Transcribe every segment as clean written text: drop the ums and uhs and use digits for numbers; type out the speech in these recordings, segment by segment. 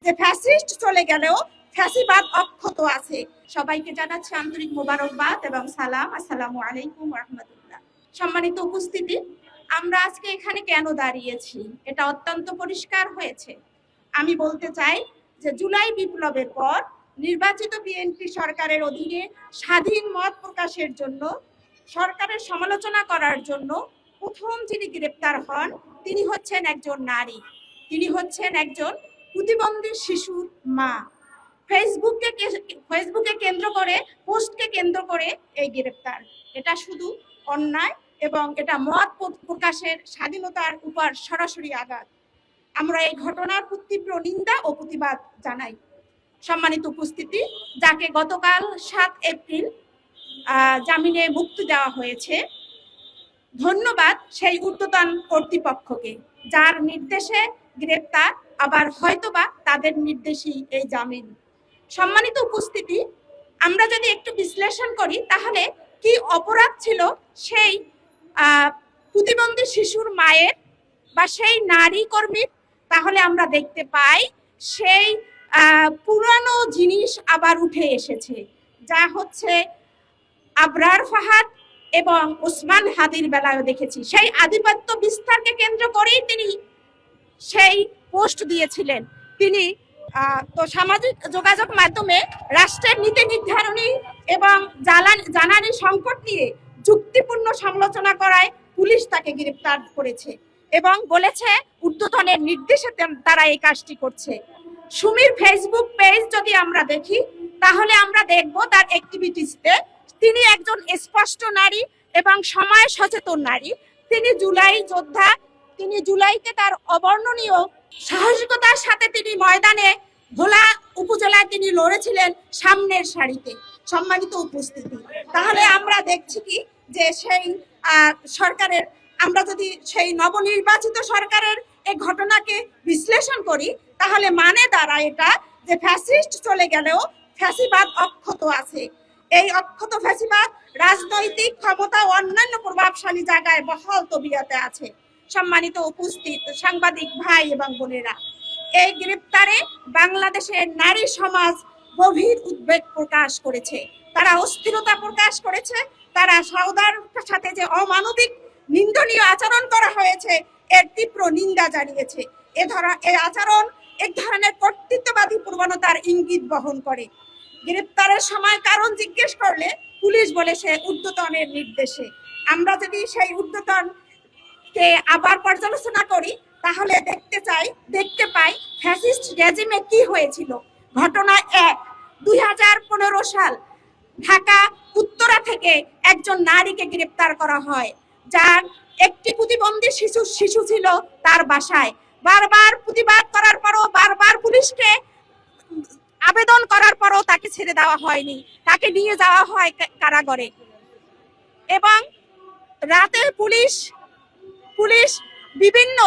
যে ফ্যাসিস্ট চলে গেলেও ফ্যাসিবাদ অক্ষত আছে। সবাইকে জানাচ্ছি আন্তরিক মোবারকবাদ এবং সালাম। আসসালামু আলাইকুম ওয়া রাহমাতুল্লাহ। সম্মানিত উপস্থিতি, আমরা আজকে এখানে কেন দাঁড়িয়েছি এটা অত্যন্ত পরিষ্কার হয়েছে। আমি বলতে চাই যে জুলাই বিপ্লবের পর নির্বাচিত বিএনপি সরকারের অধীনে স্বাধীন মত প্রকাশের জন্য, সরকারের সমালোচনা করার জন্য প্রথম যিনি গ্রেপ্তার হন তিনি হচ্ছেন একজন নারী, তিনি হচ্ছেন একজন প্রতিবন্ধী শিশুর মা। ফেসবুকে কেন্দ্র করে, পোস্টকে কেন্দ্র করে এই গ্রেপ্তার। এটা শুধু অন্যায় এবং এটা মত প্রকাশের স্বাধীনতার উপর সরাসরি আঘাত। আমরা এই ঘটনার তীব্র নিন্দা ও প্রতিবাদ জানাই। সম্মানিত উপস্থিতি, যাকে গতকাল 7 এপ্রিল জামিনে মুক্তি দেওয়া হয়েছে, ধন্যবাদ সেই ঊর্ধ্বতন কর্তৃপক্ষকে যার নির্দেশে গ্রেপ্তার, আবার হয়তোবা তাদের নির্দেশেই এই জামিন। সম্মানিত উপস্থিতি, আমরা যদি একটু বিশ্লেষণ করি তাহলে কি অপরাধ ছিল সেই প্রতিবন্ধী শিশুর মায়ের বা সেই নারী কর্মীর, তাহলে আমরা দেখতে পাই সেই পুরানো জিনিস আবার উঠে এসেছে, যা হচ্ছে আবরার ফাহাদ এবং ওসমান হাদির বেলায় দেখেছি। সেই আধিপত্য বিস্তারকে কেন্দ্র করেই তিনি সেই পোস্ট দিয়েছিলেন। তিনি তো সামাজিক যোগাযোগ মাধ্যমে রাষ্ট্রের নীতি নির্ধারণী এবং জ্বালানি সংকট নিয়ে যুক্তিপূর্ণ সমালোচনা করায় পুলিশ তাকে গ্রেপ্তার করেছে এবং বলেছে ঊর্ধ্বতনের নির্দেশে তারা এই কাজটি করছে। সুমির ফেসবুক পেজ যদি আমরা দেখি তাহলে আমরা দেখব তার অ্যাক্টিভিটিসতে তিনি একজন স্পষ্ট নারী এবং সময় সচেতন নারী। তিনি জুলাই যোদ্ধা। তিনি জুলাইতে তার অবর্ণনীয় সাহসিকতার সাথে তিনি ময়দানে ভোলা উপজেলায় তিনি লড়েছিলেন সামনের সারিতে। সম্মানিত উপস্থিতি, তাহলে আমরা দেখছি কি যে সেই সরকারের, আমরা যদি সেই নবনির্বাচিত সরকারের এই ঘটনাকে বিশ্লেষণ করি তাহলে মানে দাঁড়ায় এটা যে ফ্যাসিস্ট চলে গেলেও ফ্যাসিবাদ অক্ষত আছে। এই অক্ষত ফ্যাসিবাদ রাজনৈতিক ক্ষমতা ও অন্যান্য প্রভাবশালী জায়গায় বহাল তবিয়তে আছে। সম্মানিত উপস্থিত সাংবাদিক ভাই এবং বোনেরা, এই গ্রেপ্তারে বাংলাদেশের নারী সমাজ গভীর উদ্বেগ প্রকাশ করেছে, তারা অস্থিরতা প্রকাশ করেছে, তারা সওদার সাথে যে অমানবিক নিন্দনীয় আচরণ করা হয়েছে এর তীব্র নিন্দা জানিয়েছে। এই আচরণ এক ধরনের কর্তৃত্ববাদী প্রবণতার ইঙ্গিত বহন করে। গ্রেপ্তারের সময় কারণ জিজ্ঞেস করলে পুলিশ বলে সে ঊর্ধ্বতনের নির্দেশে। আমরা যদি সেই ঊর্ধ্বতনকে আবার পর্যালোচনা করি তাহলে দেখতে পাই ফ্যাসিস্ট রেজিমে কি হয়েছিল। ঘটনা 1, 2015 সাল ঢাকা উত্তরা থেকে একজন নারীকে গ্রেপ্তার করা হয়, যার একটি প্রতিবন্ধী শিশু ছিল তার বাসায়। বারবার প্রতিবাদ করার পরও, বারবার পুলিশকে আবেদন করার পরও তাকে ছেড়ে দেওয়া হয়নি, তাকে নিয়ে যাওয়া হয় কারাগারে। এবং রাতে পুলিশ বিভিন্ন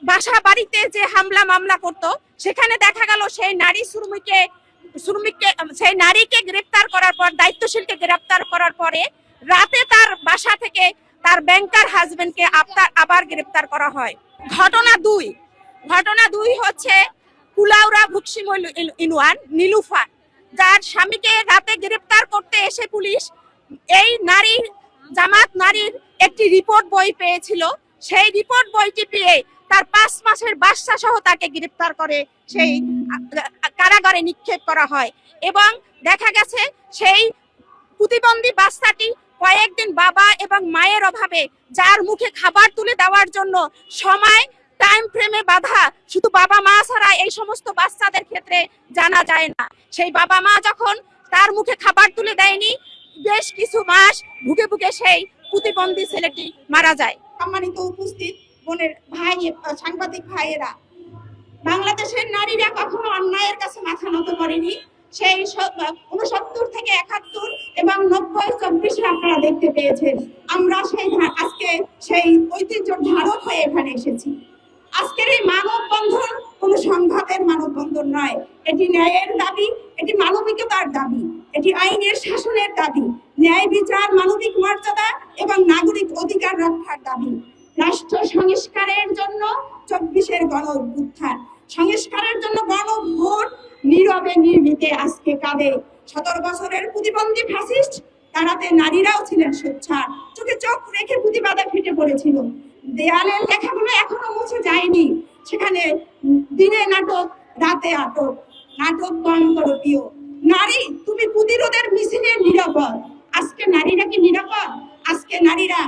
বাসা বাড়িতে যে হামলা মামলা করত, সেখানে দেখা গেল সেই সেই নারীকে গ্রেপ্তার করার পর, দায়িত্বশীলকে গ্রেপ্তার করার পরে রাতে তার বাসা থেকে তার ব্যাংকার হাজবেন্ডকে আবার গ্রেপ্তার করা হয়। ঘটনা 2 হচ্ছে কুলাউড়া ভুক্সিমল ইউনিয়ন নীলুফার, যার স্বামীকে রাতে গ্রেপ্তার করতে এসে পুলিশ এই জামাত নারীর একটি রিপোর্ট বই পেয়েছিল। সেই রিপোর্ট বইটি পেয়ে তার 5 মাসের বাচ্চা সহ তাকে গ্রেপ্তার করে সেই কারাগারে নিক্ষেপ করা হয়। এবং দেখা গেছে সেই প্রতিবন্ধী বাচ্চাটি কয়েকদিন বাবা এবং মায়ের অভাবে, যার মুখে খাবার তুলে দেওয়ার জন্য সময় টাইম ফ্রেমে বাধা, শুধু বাবা মা ছাড়া এই সমস্ত বাচ্চাদের ক্ষেত্রে জানা যায় না। সেই বাবা মা যখন তার মুখে খাবার তুলে দেয়নি, বেশ কিছু মাস ভুগে সেই প্রতিবন্ধী ছেলেটি মারা যায়। সম্মানিত উপস্থিত বোনের ভাই, সাংবাদিক ভাইয়েরা, বাংলাদেশের নারীরা কখনো অন্যায়ের কাছে মাথা নত করেনি। সেই 69 থেকে 71 এবং 90, 24 আপনারা দেখতে পেয়েছেন। আমরা আজকে সেই ঐতিহ্য ধারক হয়ে এখানে এসেছি। আজকের এই মানববন্ধন কোনো সংঘাতের মানববন্ধন নয়, এটি ন্যায়ের দাবি, এটি মানবিকতার দাবি, এটি আইনের শাসনের দাবি, ন্যায় বিচার, মানবিক মর্যাদা এবং নাগরিক অধিকার রক্ষার দাবি, রাষ্ট্র সংস্কারের জন্য 24-এর গণ অভ্যুত্থান। সংস্কারের জন্য গণভোট নীরবে নির্ভীতে আজকে কাঁদে। 17 বছরের প্রতিবন্ধী ফ্যাসিস্ট তারাতে নারীরাও ছিলেন সোচ্চার, চোখে চোখ রেখে প্রতিবাদে ফেটে পড়েছিল। দেয়ালের লেখাগুলো এখনো মুছে যায়নি, সেখানে দিনে নাটক রাতে আটক, নাটক কম করো প্রিয় নারী, তুমি প্রতিরোধের মিছিলে নিরাপদ। আজকে নারীরা কি নিরাপদ? আজকে নারীরা,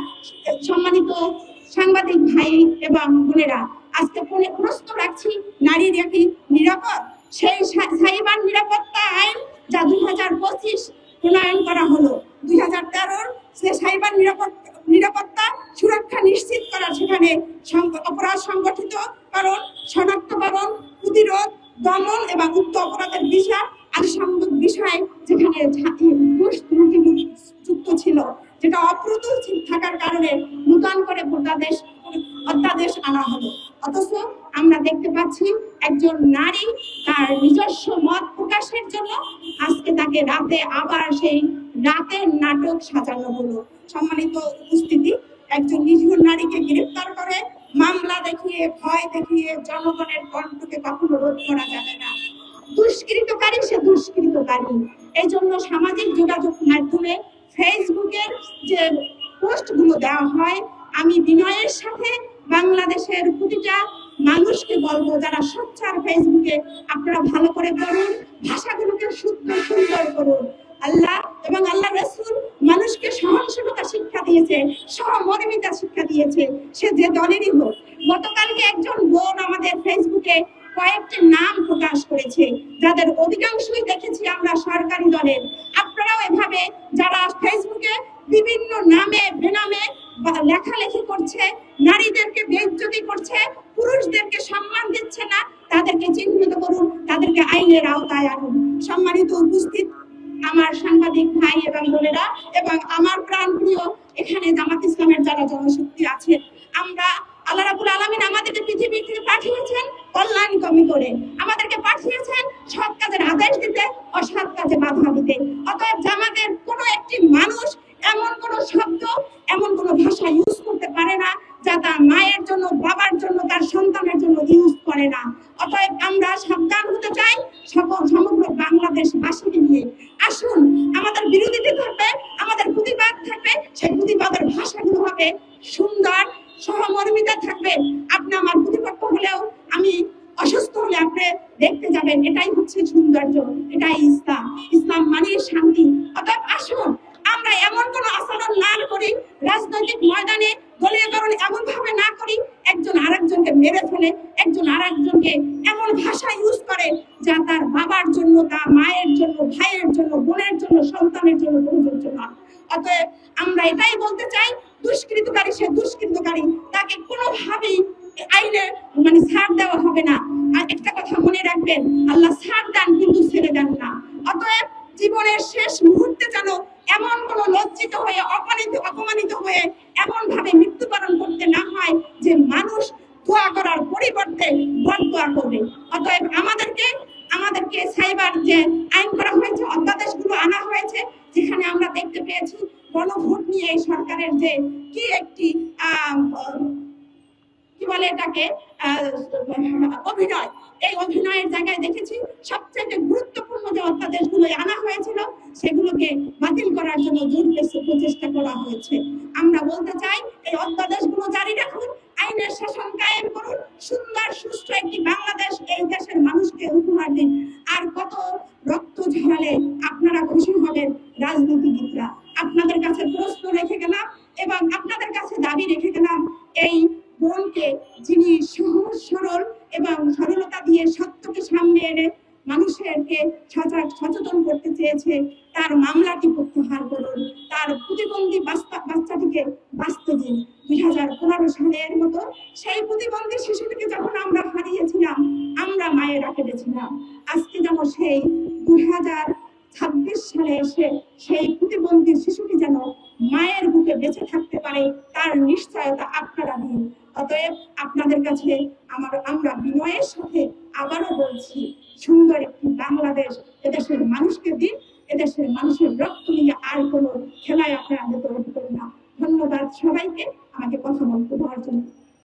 সম্মানিত সাংবাদিক ভাই এবং বোনেরা, আজকে প্রশ্ন রাখছি, নারীরা কি নিরাপদ? সেই সাইবার নিরাপত্তা আইন যা 2025 প্রণয়ন করা হলো, 2013 সে সাইবার নিরাপত্তা সুরক্ষা নিশ্চিত করা, সেখানে অপরাধ সংগঠিতকরণ, শনাক্তকরণ, প্রতিরোধ, দমন এবং উক্ত অপরাধের বিষয় আনুষঙ্গিক বিষয় যেখানে যুক্ত ছিল, যেটা অপ্রতুল থাকার কারণে নূতন করে অধ্যাদেশ আনা হলো। অথচ আমরা দেখতে পাচ্ছি একজন নারী তার নিজস্ব মত প্রকাশের জন্য আজকে তাকে রাতে আবার সেই রাতের নাটক সাজানো হলো। সম্মানিত উপস্থিতি, একজন নিরীহ নারীকে গ্রেফতার করে মামলা দেখিয়ে, ভয় দেখিয়ে জনগণের কণ্ঠকে কখনো রোধ করা যাবে না। দুষ্কৃতকারী সে দুষ্কৃতকারী। এই জন্য সামাজিক যোগাযোগ মাধ্যমে ফেসবুকের যে পোস্টগুলো দেওয়া হয়, আমি বিনয়ের সাথে বাংলাদেশের প্রতিটা মানুষকে বলবো, যারা সোচ্চার ফেসবুকে, আপনারা ভালো করে পড়ুন, ভাষাগুলোকে সুন্দর করুন। আল্লাহ এবং আল্লাহ রাসূল মানুষকে সহনশীলতা শিক্ষা দিয়েছে, সহমর্মিতা শিক্ষা দিয়েছে, সে যে দলেরই হোক। গতকালকে একজন বোন আমাদের ফেসবুকে কয়েকটি নাম প্রকাশ করেছে, যাদের অধিকাংশই দেখেছি আমরা সরকারি দলের। আপনারাও এভাবে যারা ফেসবুকে বিভিন্ন নামে বেনামে লেখালেখি করছে, নারীদেরকে বেইজ্জতি করছে, পুরুষদেরকে সম্মান দিচ্ছে না, তাদেরকে চিহ্নিত করুন, তাদেরকে আইনের আওতায় আনুন। সম্মানিত উপস্থিত আমার সাংবাদিক ভাই এবং বোনেরা এবং আমার প্রাণপ্রিয় এখানে জামাত ইসলামের যারা জনশক্তি আছে, আমরা আল্লাহ রাব্বুল আলামিন আমাদেরকে পৃথিবী থেকে পাঠিয়েছেন কল্যাণকামী করে, আমাদেরকে পাঠিয়েছেন সৎ কাজের আদেশ দিতে, অসৎ কাজে বাধা দিতে। অতএব জামাতের কোনো একটি মানুষ এমন কোনো শব্দ, এমন কোনো ভাষা ইউজ করতে পারে না যা তার মায়ের জন্য, বাবার জন্য, তার সন্তানের জন্য ইউজ করে না। অতএব আমরা সাবধান হতে চাই সমগ্র বাংলাদেশবাসীকে নিয়ে। আসুন, আমাদের বিরোধীতে থাকবে, আমাদের প্রতিবাদ থাকবে, সেই প্রতিবাদের ভাষাগুলো হবে সুন্দর, সহমর্মিতা থাকবে। আপনি আমার প্রতিপক্ষ হলেও, আমি অসুস্থ হলে আপনি দেখতে যাবেন, এটাই হচ্ছে সৌন্দর্য, এটাই ইসলাম। ইসলাম মানে শান্তি। অতএব আসুন, আমরা এমন কোন আচরণ না করি, রাজনৈতিক ময়দানে দলীয়করণ এমন ভাবে না করি, একজন আরেকজনকে মেরে ফেলে, একজন আরেকজনকে এমন ভাষা ইউজ করে যা তার বাবার জন্য, তার মায়ের জন্য, ভাইয়ের জন্য, বোনের জন্য, সন্তানের জন্য প্রযোজ্য না। অতএব আমরা এটাই বলতে চাই, দুষ্কৃতকারী সে দুষ্কৃতকারী, তাকে কোনোভাবেই আইনে ছাড় দেওয়া হবে না। আর একটা কথা মনে রাখবেন, আল্লাহ ছাড় দেন কিন্তু ছেড়ে দেন না। অতএব জীবনের শেষ মুহূর্তে যেন এমন কোন লজ্জিত হয়ে, অপমানিত হয়ে এমন ভাবে মৃত্যুবরণ করতে না হয় যে মানুষ দোয়া করার পরিবর্তে বদদোয়া করবে। অতএব আমাদেরকে সাইবার যে আইন করা হয়েছে, অধ্যাদেশগুলো আনা হয়েছে, যেখানে আমরা দেখতে পেয়েছি গণভোট নিয়ে এই সরকারের যে কি একটি কি বলে এটাকে অভিনয়, এই অভিনয়ের জায়গায় দেখেছি সবচেয়ে গুরুত্বপূর্ণ যে অধ্যাদেশগুলো আনা হয়েছিল সেগুলোকে বাতিল করার জন্য জোর প্রচেষ্টা করা হয়েছে। আমরা বলতে চাই, এই অধ্যাদেশগুলো জারি রাখুন, আইনের শাসন কায়েম করুন, সুন্দর সুষ্ঠু একটি বাংলাদেশ এই দেশের মানুষকে উপহার দিন। আর কত রক্ত ঝরালে আপনারা খুশি হবেন রাজনীতিবিদরা। আপনাদের কাছে প্রশ্ন রেখে গেলাম এবং আপনাদের কাছে দাবি রেখে গেলাম, এই বোনকে যিনি সহজ সরল এবং সরলতা দিয়ে সত্যকে সামনে এনে মানুষেরকে সচেতন করতে চেয়েছে, তার মামলাটি প্রত্যাহার করুন, তার প্রতিবন্ধী বাচ্চাটিকে বাঁচতে দিন। 2015 সালের মতো সেই প্রতিবন্ধী শিশুটিকে যখন আমরা হারিয়েছিলাম, আমরা মায়েরা কেঁদেছিলাম। আজকে যেন সেই 2026 সালে এসে সেই প্রতিবন্ধী শিশুটি যেন মায়ের বুকে বেঁচে থাকতে পারে, তার নিশ্চয়তা আপনারা দিন। অতএব আপনাদের কাছে আমরা বিনয়ের সাথে আবারও বলছি, সুন্দর একটি বাংলাদেশ এদেশের মানুষকে দিন। এদেশের মানুষের রক্ত নিয়ে আর কোনো খেলায় আপনারা যেতে না। ধন্যবাদ সবাইকে আমাকে কথা বলতে দেওয়ার জন্য।